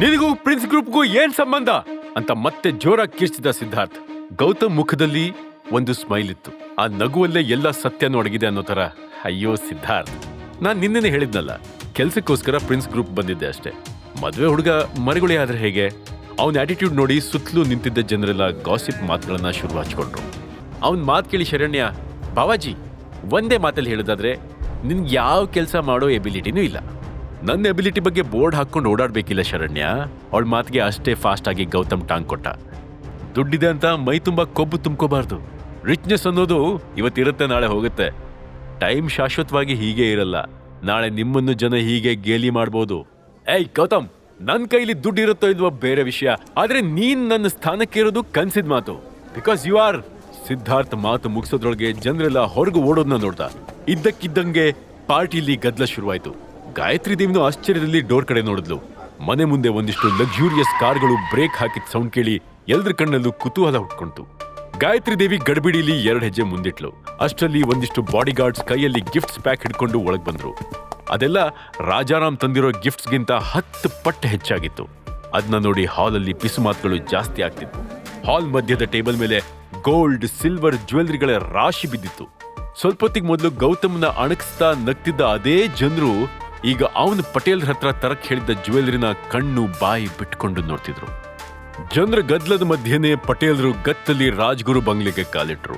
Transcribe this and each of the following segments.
ನಿನಗೂ ಪ್ರಿನ್ಸ್ ಗ್ರೂಪ್ಗೂ ಏನ್ ಸಂಬಂಧ ಅಂತ ಮತ್ತೆ ಜೋರಾಗಿ ಕಿರ್ಚಿದ ಸಿದ್ಧಾರ್ಥ್. ಗೌತಮ್ ಮುಖದಲ್ಲಿ ಒಂದು ಸ್ಮೈಲ್ ಇತ್ತು. ಆ ನಗುವಲ್ಲೇ ಎಲ್ಲ ಸತ್ಯನೂ ಅಡಗಿದೆ ಅನ್ನೋ ತರ. ಅಯ್ಯೋ ಸಿದ್ಧಾರ್ಥ್, ನಾನ್ ನಿನ್ನೆ ಹೇಳಿದ್ನಲ್ಲ, ಕೆಲ್ಸಕ್ಕೋಸ್ಕರ ಪ್ರಿನ್ಸ್ ಗ್ರೂಪ್ ಬಂದಿದ್ದೆ ಅಷ್ಟೇ. ಮದ್ವೆ ಹುಡುಗ ಮರಗುಳಿ ಆದ್ರೆ ಹೇಗೆ? ಅವನ ಆಟಿಟ್ಯೂಡ್ ನೋಡಿ ಸುತ್ತಲೂ ನಿಂತಿದ್ದ ಜನರೆಲ್ಲ ಗಾಸಿಪ್ ಮಾತುಗಳನ್ನ ಶುರು ಹಚ್ಕೊಂಡ್ರು. ಅವನ್ ಮಾತು ಕೇಳಿ ಶರಣ್ಯ, ಬಾವಾಜಿ ಒಂದೇ ಮಾತಲ್ಲಿ ಹೇಳೋದಾದ್ರೆ ನಿನ್ಗೆ ಯಾವ ಕೆಲಸ ಮಾಡೋ ಎಬಿಲಿಟಿನೂ ಇಲ್ಲ. ನನ್ನ ಎಬಿಲಿಟಿ ಬಗ್ಗೆ ಬೋರ್ಡ್ ಹಾಕೊಂಡು ಓಡಾಡ್ಬೇಕಿಲ್ಲ ಶರಣ್ಯ. ಅವಳ ಮಾತಿಗೆ ಅಷ್ಟೇ ಫಾಸ್ಟ್ ಆಗಿ ಗೌತಮ್ ಟಾಂಗ್ ಕೊಟ್ಟ. ದುಡ್ಡಿದೆ ಅಂತ ಮೈ ತುಂಬಾ ಕೊಬ್ಬು ತುಂಬ್ಕೋಬಾರ್ದು. ರಿಚ್ನೆಸ್ ಅನ್ನೋದು ಇವತ್ತಿರುತ್ತೆ, ನಾಳೆ ಹೋಗುತ್ತೆ. ಟೈಮ್ ಶಾಶ್ವತವಾಗಿ ಹೀಗೆ ಇರಲ್ಲ. ನಾಳೆ ನಿಮ್ಮನ್ನು ಜನ ಹೀಗೆ ಗೇಲಿ ಮಾಡ್ಬೋದು. ಏಯ್ ಗೌತಮ್, ನನ್ನ ಕೈಲಿ ದುಡ್ಡು ಇರುತ್ತೋ ಇಲ್ವೋ ಬೇರೆ ವಿಷಯ, ಆದ್ರೆ ನೀನ್ ನನ್ನ ಸ್ಥಾನಕ್ಕೆ ಇರೋದು ಕನ್ಸಿದ್ ಮಾತು. Because you are. ಸಿದ್ಧಾರ್ಥ್ ಮಾತು ಮುಗಿಸೋದ್ರೊಳಗೆ ಜನರೆಲ್ಲ ಹೊರಗು ಓಡೋದನ್ನ ನೋಡ್ದ. ಇದ್ದಕ್ಕಿದ್ದಂಗೆ ಪಾರ್ಟಿಲಿ ಗದ್ದಲ ಶುರುವಾಯ್ತು. ಗಾಯತ್ರಿ ದೇವಿನೂ ಆಶ್ಚರ್ಯದಲ್ಲಿ ಡೋರ್ ಕಡೆ ನೋಡಿದ್ಲು. ಮನೆ ಮುಂದೆ ಒಂದಿಷ್ಟು ಲಕ್ಸುರಿಯಸ್ ಕಾರ್ಗಳು ಬ್ರೇಕ್ ಹಾಕಿದ ಸೌಂಡ್ ಕೇಳಿ ಎಲ್ರ ಕಣ್ಣಲ್ಲೂ ಕುತೂಹಲ ಹುಟ್ಕೊಂತು. ಗಾಯತ್ರಿ ದೇವಿ ಗಡ್ಬಿಡಿಲಿ 2 ಹೆಜ್ಜೆ ಮುಂದಿಟ್ಲು. ಅಷ್ಟರಲ್ಲಿ ಒಂದಿಷ್ಟು ಬಾಡಿಗಾರ್ಡ್ಸ್ ಕೈಯಲ್ಲಿ ಗಿಫ್ಟ್ಸ್ ಪ್ಯಾಕ್ ಹಿಡ್ಕೊಂಡು ಒಳಗ್ ಬಂದ್ರು. ಅದೆಲ್ಲ ರಾಜಾರಾಮ್ ತಂದಿರೋ ಗಿಫ್ಟ್ಸ್ಗಿಂತ 10 ಪಟ್ಟು ಹೆಚ್ಚಾಗಿತ್ತು. ಅದನ್ನ ನೋಡಿ ಹಾಲಲ್ಲಿ ಪಿಸು ಮಾತುಗಳು ಜಾಸ್ತಿ ಆಗ್ತಿದ್ವು. ಹಾಲ್ ಮಧ್ಯದ ಟೇಬಲ್ ಮೇಲೆ ಗೋಲ್ಡ್, ಸಿಲ್ವರ್ ಜ್ಯುವೆಲ್ರಿಗಳ ರಾಶಿ ಬಿದ್ದಿತ್ತು. ಸ್ವಲ್ಪ ಹೊತ್ತಿಗೆ ಮೊದಲು ಗೌತಮ್ನ ಅಣಗಿಸ್ತಾ ನಗ್ತಿದ್ದ ಅದೇ ಜನರು ಈಗ ಅವನು ಪಟೇಲ್ ಹತ್ರ ತರಕ್ ಹೇಳಿದ್ದ ಜ್ಯುವೆಲ್ರಿನ ಕಣ್ಣು ಬಾಯಿ ಬಿಟ್ಕೊಂಡು ನೋಡ್ತಿದ್ರು. ಜನರ ಗದ್ದಲದ ಮಧ್ಯೆನೇ ಪಟೇಲ್ರು ಗತ್ತಲ್ಲಿ ರಾಜ್ಗುರು ಬಂಗ್ಲೆಗೆ ಕಾಲಿಟ್ರು.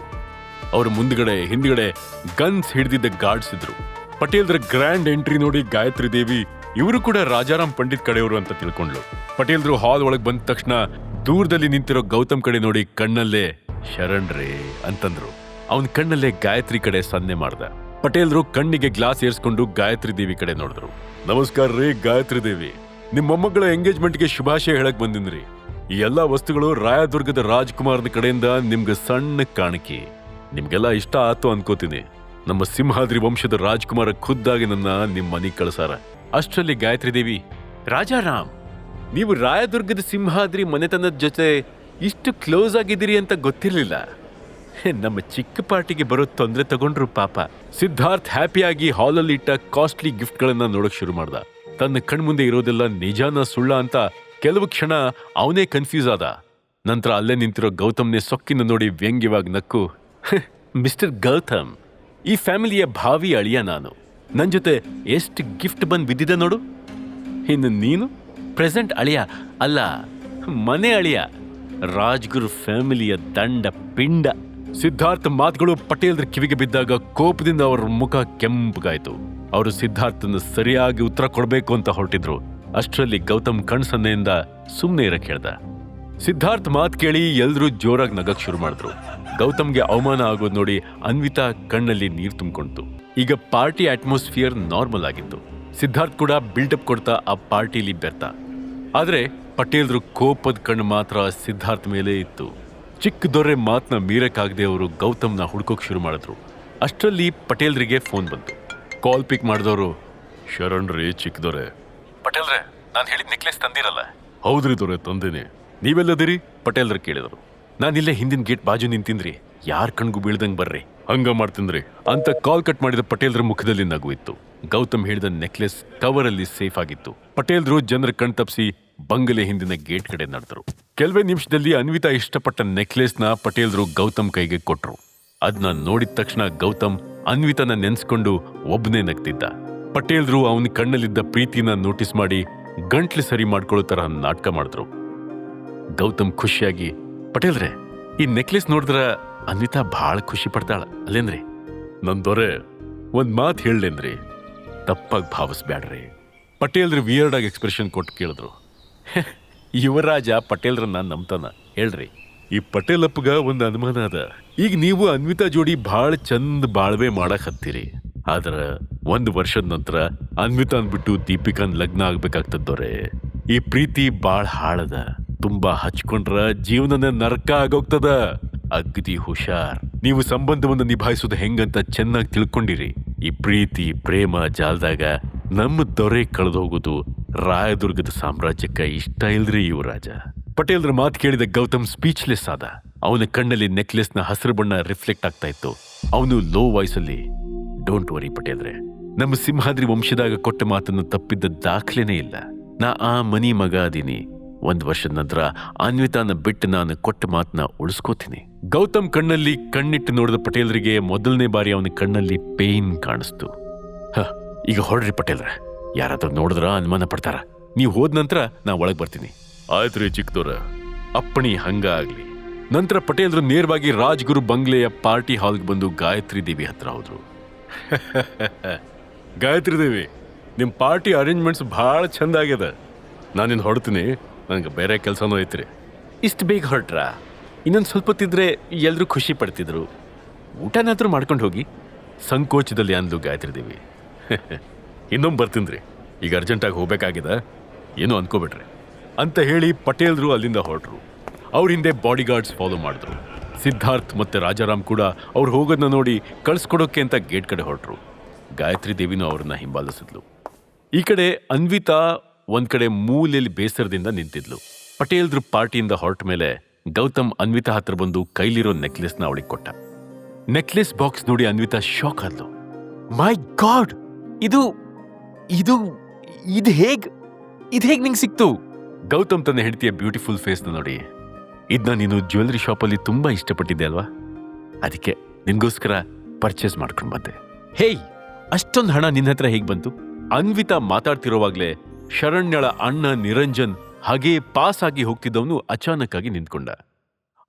ಅವ್ರ ಮುಂದ್ಗಡೆ ಹಿಂದ್ಗಡೆ ಗನ್ಸ್ ಹಿಡಿದಿದ್ದ ಗಾರ್ಡ್ಸ್ ಇದ್ರು. ಪಟೇಲ್ರ ಗ್ರ್ಯಾಂಡ್ ಎಂಟ್ರಿ ನೋಡಿ ಗಾಯತ್ರಿ ದೇವಿ ಇವರು ಕೂಡ ರಾಜಾರಾಮ್ ಪಂಡಿತ್ ಕಡೆಯವರು ಅಂತ ತಿಳ್ಕೊಂಡ್ಲು. ಪಟೇಲ್ರು ಹಾಲ್ ಒಳಗ್ ಬಂದ ತಕ್ಷಣ ದೂರದಲ್ಲಿ ನಿಂತಿರೋ ಗೌತಮ್ ಕಡೆ ನೋಡಿ ಕಣ್ಣಲ್ಲೇ ಶರಣ್ರೇ ಅಂತಂದ್ರು. ಅವನ್ ಕಣ್ಣಲ್ಲೇ ಗಾಯತ್ರಿ ಕಡೆ ಸನ್ನೆ ಮಾಡ್ದ. ಪಟೇಲ್ರು ಕಣ್ಣಿಗೆ ಗ್ಲಾಸ್ ಏರ್ಸ್ಕೊಂಡು ಗಾಯತ್ರಿ ದೇವಿ ಕಡೆ ನೋಡಿದ್ರು. ನಮಸ್ಕಾರ ರೀ ಗಾಯತ್ರಿ ದೇವಿ, ನಿಮ್ ಮೊಮ್ಮಗಳ ಎಂಗೇಜ್ಮೆಂಟ್ಗೆ ಶುಭಾಶಯ ಹೇಳಕ್ ಬಂದಿನ್ರಿ. ಈ ಎಲ್ಲಾ ವಸ್ತುಗಳು ರಾಯದುರ್ಗದ ರಾಜ್ಕುಮಾರ್ನ ಕಡೆಯಿಂದ ನಿಮ್ಗೆ ಸಣ್ಣ ಕಾಣಿಕೆ. ನಿಮ್ಗೆಲ್ಲ ಇಷ್ಟ ಆತು ಅನ್ಕೋತೀನಿ. ನಮ್ಮ ಸಿಂಹಾದ್ರಿ ವಂಶದ ರಾಜ್ಕುಮಾರ ಖುದ್ದಾಗಿ ನನ್ನ ನಿಮ್ ಮನೆಗ್ ಕಳ್ಸಾರ. ಅಷ್ಟರಲ್ಲಿ ಗಾಯತ್ರಿ ದೇವಿ, ರಾಜಾರಾಮ್, ನೀವು ರಾಯದುರ್ಗದ ಸಿಂಹಾದ್ರಿ ಮನೆತನದ ಜೊತೆ ಇಷ್ಟು ಕ್ಲೋಸ್ ಆಗಿದ್ದೀರಿ ಅಂತ ಗೊತ್ತಿರ್ಲಿಲ್ಲ. ನಮ್ಮ ಚಿಕ್ಕ ಪಾರ್ಟಿಗೆ ಬರೋ ತೊಂದರೆ ತಗೊಂಡ್ರು ಪಾಪ. ಸಿದ್ಧಾರ್ಥ್ ಹ್ಯಾಪಿಯಾಗಿ ಹಾಲಲ್ಲಿ ಇಟ್ಟ ಕಾಸ್ಟ್ಲಿ ಗಿಫ್ಟ್ಗಳನ್ನ ನೋಡಕ್ ಶುರು ಮಾಡ್ದ. ತನ್ನ ಕಣ್ಮುಂದೆ ಇರೋದೆಲ್ಲ ನಿಜಾನ ಸುಳ್ಳ ಅಂತ ಕೆಲವು ಕ್ಷಣ ಅವನೇ ಕನ್ಫ್ಯೂಸ್ ಆದ. ನಂತರ ಅಲ್ಲೇ ನಿಂತಿರೋ ಗೌತಮ್ನೇ ಸೊಕ್ಕಿನ ನೋಡಿ ವ್ಯಂಗ್ಯವಾಗಿ ನಕ್ಕು, ಮಿಸ್ಟರ್ ಗೌತಮ್, ಈ ಫ್ಯಾಮಿಲಿಯ ಭಾವಿ ಅಳಿಯ ನಾನು. ನನ್ ಜೊತೆ ಎಷ್ಟು ಗಿಫ್ಟ್ ಬಂದ್ ಬಿದ್ದಿದೆ ನೋಡು. ಇನ್ನು ನೀನು ಪ್ರೆಸೆಂಟ್ ಅಳಿಯ ಅಲ್ಲ, ಮನೆ ಅಳಿಯ, ರಾಜ್ಗುರು ಫ್ಯಾಮಿಲಿಯ ದಂಡ ಪಿಂಡ. ಸಿದ್ಧಾರ್ಥ್ ಮಾತುಗಳು ಪಟೇಲ್ರ ಕಿವಿಗೆ ಬಿದ್ದಾಗ ಕೋಪದಿಂದ ಅವರ ಮುಖ ಕೆಂಪಗಾಯ್ತು. ಅವರು ಸಿದ್ಧಾರ್ಥನ ಸರಿಯಾಗಿ ಉತ್ತರ ಕೊಡ್ಬೇಕು ಅಂತ ಹೊರಟಿದ್ರು. ಅಷ್ಟರಲ್ಲಿ ಗೌತಮ್ ಕಣ್ಸನ್ನೆಯಿಂದ ಸುಮ್ನೆ ಇರಕ್ ಹೇಳ್ದ. ಸಿದ್ಧಾರ್ಥ್ ಮಾತು ಕೇಳಿ ಎಲ್ರೂ ಜೋರಾಗಿ ನಗಕ್ ಶುರು ಮಾಡಿದ್ರು. ಗೌತಮ್ಗೆ ಅವಮಾನ ಆಗೋದ್ ನೋಡಿ ಅನ್ವಿತಾ ಕಣ್ಣಲ್ಲಿ ನೀರು ತುಂಬಿಕೊಂಡಿತು. ಈಗ ಪಾರ್ಟಿ ಅಟ್ಮಾಸ್ಫಿಯರ್ ನಾರ್ಮಲ್ ಆಗಿತ್ತು. ಸಿದ್ಧಾರ್ಥ್ ಕೂಡ ಬಿಲ್ಡಪ್ ಕೊಡ್ತಾ ಆ ಪಾರ್ಟಿಲಿ ಬೆರ್ತ. ಆದ್ರೆ ಪಟೇಲ್ರು ಕೋಪದ ಕಣ್ಣು ಮಾತ್ರ ಸಿದ್ಧಾರ್ಥ್ ಮೇಲೆ ಇತ್ತು. ಚಿಕ್ಕ ದೊರೆ ಮಾತನ್ನ ಮೀರಕ್ಕಾಗದೆ ಅವರು ಗೌತಮ್ನ ಹುಡ್ಕೋಕ್ ಶುರು ಮಾಡಿದ್ರು. ಅಷ್ಟರಲ್ಲಿ ಪಟೇಲ್ರಿಗೆ ಫೋನ್ ಬಂತು. ಕಾಲ್ ಪಿಕ್ ಮಾಡಿದವರು, ಶರಣ್ ರೀ ಚಿಕ್ಕ ದೊರೆ. ಪಟೇಲ್ರೆ, ನಾನು ಹೇಳಿದ ನೆಕ್ಲೆಸ್ ತಂದಿರಲ್ಲ? ಹೌದ್ರಿ ದೊರೆ, ತಂದೇನೆ. ನೀವೆಲ್ಲದಿರಿ? ಪಟೇಲ್ರು ಕೇಳಿದ್ರು. ನಾನಿಲ್ಲೇ ಹಿಂದಿನ ಗೇಟ್ ಬಾಜು ನಿಂತಿನ್ರಿ, ಯಾರ್ ಕಣ್ಗೂ ಬೀಳ್ದಂಗ್ ಬರ್ರಿ. ಹಂಗ ಮಾಡ್ತಿನ್ರಿ ಅಂತ ಕಾಲ್ ಕಟ್ ಮಾಡಿದ ಪಟೇಲ್ರ ಮುಖದಲ್ಲಿ ನಗು ಇತ್ತು. ಗೌತಮ್ ಹೇಳಿದ ನೆಕ್ಲೆಸ್ ಕವರ್ ಅಲ್ಲಿ ಸೇಫ್ ಆಗಿತ್ತು. ಪಟೇಲ್ರು ಜನರ ಕಣ್ ತಪ್ಪಿಸಿ ಬಂಗಲೆ ಹಿಂದಿನ ಗೇಟ್ ಕಡೆ ನಡೆದ್ರು. ಕೆಲವೇ ನಿಮಿಷದಲ್ಲಿ ಅನ್ವಿತಾ ಇಷ್ಟಪಟ್ಟ ನೆಕ್ಲೆಸ್ನ ಪಟೇಲ್ರು ಗೌತಮ್ ಕೈಗೆ ಕೊಟ್ರು. ಅದನ್ನ ನೋಡಿದ ತಕ್ಷಣ ಗೌತಮ್ ಅನ್ವಿತಾನ ನೆನ್ಸ್ಕೊಂಡು ಒಬ್ಬನೇ ನಗ್ತಿದ್ದ. ಪಟೇಲ್ರು ಅವನ ಕಣ್ಣಲ್ಲಿದ್ದ ಪ್ರೀತಿನ ನೋಟಿಸ್ ಮಾಡಿ ಗಂಟ್ಲು ಸರಿ ಮಾಡ್ಕೊಳ್ಳೋ ತರ ನಾಟಕ ಮಾಡಿದ್ರು. ಗೌತಮ್ ಖುಷಿಯಾಗಿ, ಪಟೇಲ್ರೆ, ಈ ನೆಕ್ಲೆಸ್ ನೋಡಿದ್ರ ಅನ್ವಿತಾ ಬಹಳ ಖುಷಿ ಪಡ್ತಾಳ ಅಲ್ಲೇನ್ರಿ? ನನ್ ದೊರೆ, ಒಂದ್ ಮಾತು ಹೇಳೇನ್ರಿ, ತಪ್ಪಾಗಿ ಭಾವಿಸ್ಬ್ಯಾಡ್ರಿ. ಪಟೇಲ್ರು ವಿಯರ್ಡ್ ಆಗಿ ಎಕ್ಸ್ಪ್ರೆಷನ್ ಕೊಟ್ಟು ಕೇಳಿದ್ರು. ಯುವರಾಜ ಪಟೇಲ್ರನ್ನ ನಂಬ್ತಾನ, ಹೇಳ್ರಿ. ಈ ಪಟೇಲಪ್ಪಗ ಒಂದು ಅನುಮಾನ ಅದ. ಈಗ ನೀವು ಅನ್ವಿತಾ ಜೋಡಿ ಬಹಳ ಚಂದ ಬಾಳ್ವೆ ಮಾಡಕ್ ಹತ್ತೀರಿ. ಆದ್ರ 1 ವರ್ಷದ ನಂತರ ಅನ್ವಿತಾನ್ ಬಿಟ್ಟು ದೀಪಿಕಾನ್ ಲಗ್ನ ಆಗ್ಬೇಕಾಗ್ತದವ್ರೆ. ಈ ಪ್ರೀತಿ ಬಾಳ್ ಹಾಳದ. ತುಂಬಾ ಹಚ್ಕೊಂಡ್ರ ಜೀವನನ ನರಕ ಆಗೋಗ್ತದ. ಅಗ್ದಿ ಹುಷಾರ್. ನೀವು ಸಂಬಂಧವನ್ನು ನಿಭಾಯಿಸೋದು ಹೆಂಗಂತ ಚೆನ್ನಾಗಿ ತಿಳ್ಕೊಂಡಿರಿ. ಈ ಪ್ರೀತಿ ಪ್ರೇಮ ಜಾಲದಾಗ ನಮ್ಮ ದೊರೆ ಕಳೆದು ಹೋಗೋದು ರಾಯದುರ್ಗದ ಸಾಮ್ರಾಜ್ಯಕ್ಕ ಇಷ್ಟ ಇಲ್ರಿ ಯುವರಾಜ. ಪಟೇಲ್ರ ಮಾತು ಕೇಳಿದ ಗೌತಮ್ ಸ್ಪೀಚ್ಲೆಸ್ ಆದ. ಅವನ ಕಣ್ಣಲ್ಲಿ ನೆಕ್ಲೆಸ್ನ ಹಸಿರು ಬಣ್ಣ ರಿಫ್ಲೆಕ್ಟ್ ಆಗ್ತಾ ಇತ್ತು. ಅವನು ಲೋ ವಾಯ್ಸಲ್ಲಿ, ಡೋಂಟ್ ವರಿ ಪಟೇಲ್ರೆ, ನಮ್ಮ ಸಿಂಹಾದ್ರಿ ವಂಶದಾಗ ಕೊಟ್ಟ ಮಾತನ್ನು ತಪ್ಪಿದ್ದ ದಾಖಲೆನೇ ಇಲ್ಲ. ನಾ ಆ ಮನಿ ಮಗ ಅದೀನಿ. 1 ವರ್ಷದ ನಂತರ ಅನ್ವಿತಾನ ಬಿಟ್ಟು ನಾನು ಕೊಟ್ಟ ಮಾತನ್ನ ಉಳಿಸ್ಕೋತೀನಿ. ಗೌತಮ್ ಕಣ್ಣಲ್ಲಿ ಕಣ್ಣಿಟ್ಟು ನೋಡಿದ ಪಟೇಲ್ರಿಗೆ ಮೊದಲನೇ ಬಾರಿ ಅವನ ಕಣ್ಣಲ್ಲಿ ಪೇನ್ ಕಾಣಿಸ್ತು. ಈಗ ಹೊರಡ್ರಿ ಪಟೇಲ್ರ, ಯಾರಾದ್ರೂ ನೋಡಿದ್ರ ಅನುಮಾನ ಪಡ್ತಾರ. ನೀವು ಹೋದ ನಂತರ ನಾ ಒಳಗ್ ಬರ್ತೀನಿ. ಆಯ್ತು ರೀ ಚಿಕ್ಕದವ್ರ, ಅಪ್ಪಣಿ ಹಂಗ ಆಗ್ಲಿ. ನಂತರ ಪಟೇಲ್ರು ನೇರವಾಗಿ ರಾಜ್ಗುರು ಬಂಗ್ಲೆಯ ಪಾರ್ಟಿ ಹಾಲ್ಗೆ ಬಂದು ಗಾಯತ್ರಿ ದೇವಿ ಹತ್ರ ಹೋದ್ರು. ಗಾಯತ್ರಿ ದೇವಿ, ನಿಮ್ ಪಾರ್ಟಿ ಅರೇಂಜ್ಮೆಂಟ್ಸ್ ಬಹಳ ಚಂದ ಆಗ್ಯದ. ನಾನಿನ್ ಹೊಡ್ತೀನಿ, ನಂಗೆ ಬೇರೆ ಕೆಲಸನೂ ಐತ್ರಿ. ಇಷ್ಟು ಬೇಗ ಹೊರಟ್ರ? ಇನ್ನೊಂದು ಸ್ವಲ್ಪ ಹೊತ್ತಿದ್ರೆ ಎಲ್ರೂ ಖುಷಿ ಪಡ್ತಿದ್ರು. ಊಟನಾದ್ರೂ ಮಾಡ್ಕೊಂಡು ಹೋಗಿ, ಸಂಕೋಚದಲ್ಲಿ ಅಂದ್ಲು ಗಾಯತ್ರಿ ದೇವಿ. ಇನ್ನೊಮ್ಮೆ ಬರ್ತೀನಿ ರೀ, ಈಗ ಅರ್ಜೆಂಟಾಗಿ ಹೋಗ್ಬೇಕಾಗಿದೆ, ಏನೋ ಅನ್ಕೋಬಿಟ್ರೆ ಅಂತ ಹೇಳಿ ಪಟೇಲ್ರು ಅಲ್ಲಿಂದ ಹೊರಟ್ರು. ಅವ್ರ ಹಿಂದೆ ಬಾಡಿಗಾರ್ಡ್ಸ್ ಫಾಲೋ ಮಾಡಿದ್ರು. ಸಿದ್ಧಾರ್ಥ್ ಮತ್ತೆ ರಾಜಾರಾಮ್ ಕೂಡ ಅವ್ರು ಹೋಗೋದನ್ನ ನೋಡಿ ಕಳ್ಸ್ಕೊಡೋಕೆ ಅಂತ ಗೇಟ್ ಕಡೆ ಹೊರಟ್ರು. ಗಾಯತ್ರಿ ದೇವಿನೂ ಅವ್ರನ್ನ ಹಿಂಬಾಲಿಸಿದ್ಲು. ಈ ಕಡೆ ಅನ್ವಿತಾ ಒಂದ್ ಕಡೆ ಮೂಲೆಯಲ್ಲಿ ಬೇಸರದಿಂದ ನಿಂತಿದ್ಲು. ಪಟೇಲ್ರು ಪಾರ್ಟಿಯಿಂದ ಹೊರಟ ಮೇಲೆ ಗೌತಮ್ ಅನ್ವಿತಾ ಹತ್ರ ಬಂದು ಕೈಲಿರೋ ನೆಕ್ಲೆಸ್ನ ಅವಳಿಗೆ ಕೊಟ್ಟ. ನೆಕ್ಲೆಸ್ ಬಾಕ್ಸ್ ನೋಡಿ ಅನ್ವಿತಾ ಶಾಕ್ ಆದ್ಲು. ಮೈ ಗಾಡ್, ಇದು ಇದು ಇದು ಹೇಗ್ ನಿಂಗೆ ಸಿಕ್ತು? ಗೌತಮ್ ತನ್ನ ಹೆಂಡತಿಯ ಬ್ಯೂಟಿಫುಲ್ ಫೇಸ್ನ ನೋಡಿ, ಇದನ್ನ ನೀನು ಜ್ಯುವೆಲರಿ ಶಾಪಲ್ಲಿ ತುಂಬಾ ಇಷ್ಟಪಟ್ಟಿದ್ದೆ ಅಲ್ವಾ, ಅದಕ್ಕೆ ನಿನ್ಗೋಸ್ಕರ ಪರ್ಚೇಸ್ ಮಾಡ್ಕೊಂಡು ಬಂದೆ. ಹೇಯ್, ಅಷ್ಟೊಂದು ಹಣ ನಿನ್ನ ಹತ್ರ ಹೇಗ್ ಬಂತು? ಅನ್ವಿತಾ ಮಾತಾಡ್ತಿರೋವಾಗ್ಲೇ ಶರಣ್ಯಳ ಅಣ್ಣ ನಿರಂಜನ್ ಹಾಗೇ ಪಾಸ್ ಆಗಿ ಹೋಗ್ತಿದ್ದವನು ಅಚಾನಕ್ ಆಗಿ ನಿಂತ್ಕೊಂಡ.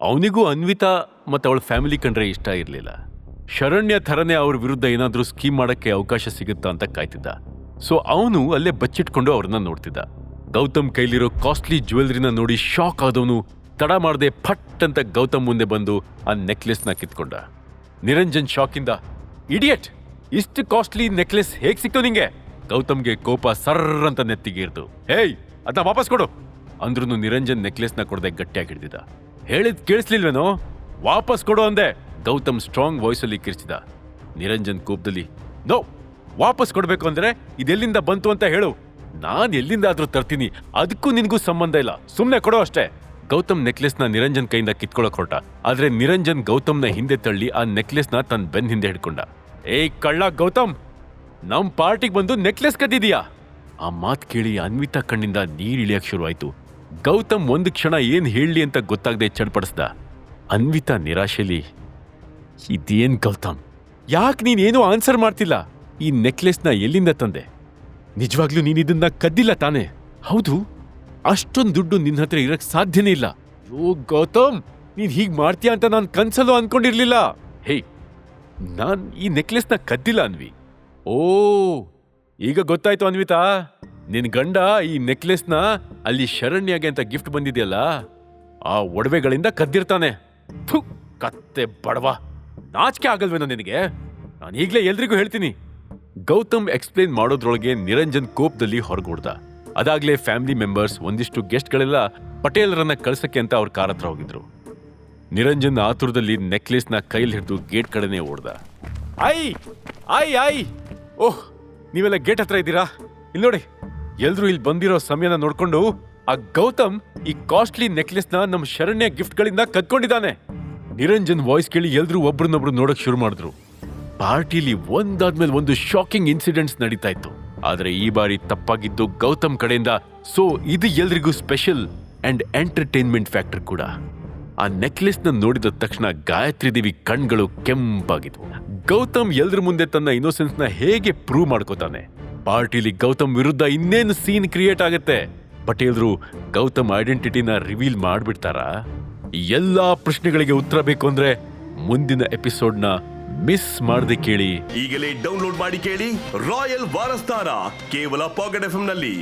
ಅವನಿಗೂ ಅನ್ವಿತಾ ಮತ್ತು ಅವಳ ಫ್ಯಾಮಿಲಿ ಕಂಡ್ರೆ ಇಷ್ಟ ಇರಲಿಲ್ಲ. ಶರಣ್ಯ ಥರನೇ ಅವ್ರ ವಿರುದ್ಧ ಏನಾದ್ರೂ ಸ್ಕೀಮ್ ಮಾಡಕ್ಕೆ ಅವಕಾಶ ಸಿಗುತ್ತಾ ಅಂತ ಕಾಯ್ತಿದ್ದ. ಸೊ ಅವನು ಅಲ್ಲೇ ಬಚ್ಚಿಟ್ಕೊಂಡು ಅವ್ರನ್ನ ನೋಡ್ತಿದ್ದ. ಗೌತಮ್ ಕೈಲಿರೋ ಕಾಸ್ಟ್ಲಿ ಜ್ಯುವೆಲರಿನ ನೋಡಿ ಶಾಕ್ ಆದವನು ತಡ ಮಾಡದೆ ಫಟ್ ಅಂತ ಗೌತಮ್ ಮುಂದೆ ಬಂದು ಆ ನೆಕ್ಲೆಸ್ನ ಕಿತ್ಕೊಂಡ. ನಿರಂಜನ್ ಶಾಕಿಂದ, ಇಡಿಯಟ್, ಇಷ್ಟು ಕಾಸ್ಟ್ಲಿ ನೆಕ್ಲೆಸ್ ಹೇಗ್ ಸಿಕ್ತು ನಿಂಗೆ? ಗೌತಮ್ಗೆ ಕೋಪ ಸರ್ರ್ ಅಂತ ನೆತ್ತಿಗೇರ್ದು. ಹೇಯ್, ಅದನ್ನ ವಾಪಸ್ ಕೊಡು ಅಂದ್ರೂ ನಿರಂಜನ್ ನೆಕ್ಲೆಸ್ನ ಕೊಡದೆ ಗಟ್ಟಿಯಾಗಿ ಹಿಡಿದಿದ್ದ. ಹೇಳಿದ್ ಕೇಳಿಸ್ಲಿಲ್ವೇನೋ? ವಾಪಸ್ ಕೊಡು ಅಂದೆ. ಗೌತಮ್ ಸ್ಟ್ರಾಂಗ್ ವಾಯ್ಸಲ್ಲಿ ಕಿರ್ಚಿದ. ನಿರಂಜನ್ ಕೋಪದಲ್ಲಿ, ನೋ, ವಾಪಸ್ ಕೊಡ್ಬೇಕು ಅಂದ್ರೆ ಇದೆಲ್ಲಿಂದ ಬಂತು ಅಂತ ಹೇಳು, ನಾನ್ ಎಲ್ಲಿಂದಾದ್ರೂ ತರ್ತೀನಿ, ಅದಕ್ಕೂ ನಿನ್ಗೂ ಸಂಬಂಧ ಇಲ್ಲ, ಸುಮ್ನೆ ಕೊಡೋ ಅಷ್ಟೇ. ಗೌತಮ್ ನೆಕ್ಲೆಸ್ನ ನಿರಂಜನ್ ಕೈಯಿಂದ ಕಿತ್ಕೊಳಕ್ ಹೊರಟ. ಆದ್ರೆ ನಿರಂಜನ್ ಗೌತಮ್ನ ಹಿಂದೆ ತಳ್ಳಿ ಆ ನೆಕ್ಲೆಸ್ನ ತನ್ನ ಬೆನ್ ಹಿಂದೆ ಹಿಡ್ಕೊಂಡ. ಏಯ್ ಕಳ್ಳ ಗೌತಮ್, ನಮ್ ಪಾರ್ಟಿಗೆ ಬಂದು ನೆಕ್ಲೆಸ್ ಕದ್ದಿದೀಯಾ? ಆ ಮಾತ್ ಕೇಳಿ ಅನ್ವಿತಾ ಕಣ್ಣಿಂದ ನೀರ್ ಇಳಿಯಕ್ ಶುರು ಆಯ್ತು. ಗೌತಮ್ ಒಂದು ಕ್ಷಣ ಏನ್ ಹೇಳಲಿ ಅಂತ ಗೊತ್ತಾಗದೆ ಚಡ್ಪಡಿಸ್ದ. ಅನ್ವಿತಾ ನಿರಾಶೆಲಿ, ಇದೇನ್ ಗೌತಮ್, ಯಾಕೆ ನೀನೇನು ಆನ್ಸರ್ ಮಾಡ್ತಿಲ್ಲ? ಈ ನೆಕ್ಲೆಸ್ನ ಎಲ್ಲಿಂದ ತಂದೆ? ನಿಜವಾಗ್ಲೂ ನೀನ್ ಇದನ್ನ ಕದ್ದಿಲ್ಲ ತಾನೆ? ಹೌದು, ಅಷ್ಟೊಂದು ದುಡ್ಡು ನಿನ್ನ ಹತ್ರ ಇರಕ್ ಸಾಧ್ಯನೇ ಇಲ್ಲ. ಓ ಗೌತಮ್, ನೀನ್ ಹೀಗ್ ಮಾಡ್ತೀಯ ಅಂತ ನಾನ್ ಕನ್ಸಲ್ಲೂ ಅನ್ಕೊಂಡಿರ್ಲಿಲ್ಲ. ಹೇಯ್, ನಾನ್ ಈ ನೆಕ್ಲೆಸ್ನ ಕದ್ದಿಲ್ಲ ಅನ್ವಿ. ಓ, ಈಗ ಗೊತ್ತಾಯ್ತು ಅನ್ವಿತಾ, ನಿನ್ ಗಂಡ ಈ ನೆಕ್ಲೆಸ್ನ ಅಲ್ಲಿ ಶರಣ್ಯಗೆ ಅಂತ ಗಿಫ್ಟ್ ಬಂದಿದೆಯಲ್ಲ, ಆ ಒಡವೆಗಳಿಂದ ಕದ್ದಿರ್ತಾನೆ. ಥು, ಕತ್ತೆ ಬಡವ, ನಾಚಿಕೆ ಆಗಲ್ವೇನೋ ನಿನಗೆ? ನಾನು ಈಗ್ಲೇ ಎಲ್ರಿಗೂ ಹೇಳ್ತೀನಿ. ಗೌತಮ್ ಎಕ್ಸ್ಪ್ಲೇನ್ ಮಾಡೋದ್ರೊಳಗೆ ನಿರಂಜನ್ ಕೋಪದಲ್ಲಿ ಹೊರಗೋಡ್ದ. ಅದಾಗ್ಲೇ ಫ್ಯಾಮಿಲಿ ಮೆಂಬರ್ಸ್, ಒಂದಿಷ್ಟು ಗೆಸ್ಟ್ಗಳೆಲ್ಲ ಪಟೇಲ್ರನ್ನ ಕಳ್ಸಕ್ಕೆ ಅಂತ ಅವ್ರ ಕಾರ್ ಹತ್ರ ಹೋಗಿದ್ರು. ನಿರಂಜನ್ ಆತುರದಲ್ಲಿ ನೆಕ್ಲೆಸ್ನ ಕೈಲಿ ಹಿಡಿದು ಗೇಟ್ ಕಡೆನೆ ಓಡ್ದ. ಐ ಐ ಐ ಓಹ್, ನೀವೆಲ್ಲ ಗೇಟ್ ಹತ್ರ ಇದ್ದೀರಾ? ಇಲ್ಲಿ ನೋಡಿ, ಎಲ್ರೂ ಇಲ್ಲಿ ಬಂದಿರೋ ಸಮಯನ ನೋಡ್ಕೊಂಡು ಆ ಗೌತಮ್ ಈ ಕಾಸ್ಟ್ಲಿ ನೆಕ್ಲೆಸ್ನ ನಮ್ ಶರಣ್ಯ ಗಿಫ್ಟ್ಗಳಿಂದ ಕದ್ಕೊಂಡಿದ್ದಾನೆ. ನಿರಂಜನ್ ವಾಯ್ಸ್ ಕೇಳಿ ಎಲ್ರೂ ಒಬ್ರನ್ನೊಬ್ರು ನೋಡಕ್ ಶುರು ಮಾಡಿದ್ರು. ಪಾರ್ಟಿಲಿ ಒಂದಾದ್ಮೇಲೆ ಒಂದು ಶಾಕಿಂಗ್ ಇನ್ಸಿಡೆಂಟ್ಸ್ ನಡೀತಾ ಇತ್ತು. ಆದ್ರೆ ಈ ಬಾರಿ ತಪ್ಪಾಗಿದ್ದು ಗೌತಮ್ ಕಡೆಯಿಂದ. ಸೊ ಇದು ಎಲ್ರಿಗೂ ಸ್ಪೆಷಲ್ ಅಂಡ್ ಎಂಟರ್ಟೈನ್ಮೆಂಟ್ ಫ್ಯಾಕ್ಟರ್ ಕೂಡ. ಆ ನೆಕ್ಲೆಸ್ನ ನೋಡಿದ ತಕ್ಷಣ ಗಾಯತ್ರಿ ದೇವಿ ಕಣ್ಗಳು ಕೆಂಪಾಗಿದ್ವು. ಗೌತಮ್ ಎಲ್ರ ಮುಂದೆ ತನ್ನ ಇನ್ನೋಸೆನ್ಸ್ನ ಹೇಗೆ ಪ್ರೂವ್ ಮಾಡ್ಕೋತಾನೆ? ಪಾರ್ಟಿಲಿ ಗೌತಮ್ ವಿರುದ್ಧ ಇನ್ನೇನು ಸೀನ್ ಕ್ರಿಯೇಟ್ ಆಗತ್ತೆ? ಪಟೇಲ್ರು ಗೌತಮ್ ಐಡೆಂಟಿಟಿನ ರಿವೀಲ್ ಮಾಡ್ಬಿಡ್ತಾರಾ? ಎಲ್ಲಾ ಪ್ರಶ್ನೆಗಳಿಗೆ ಉತ್ತರ ಬೇಕು ಅಂದ್ರೆ ಮುಂದಿನ ಎಪಿಸೋಡ್ನ ಮಿಸ್ ಮಾಡದೆ ಕೇಳಿ. ಈಗಲೇ ಡೌನ್ಲೋಡ್ ಮಾಡಿ ಕೇಳಿ ರಾಯಲ್ ವಾರಸ್ದಾರ, ಕೇವಲ ಪಾಕೆಟ್ ಎಫ್ಎಂ ನಲ್ಲಿ.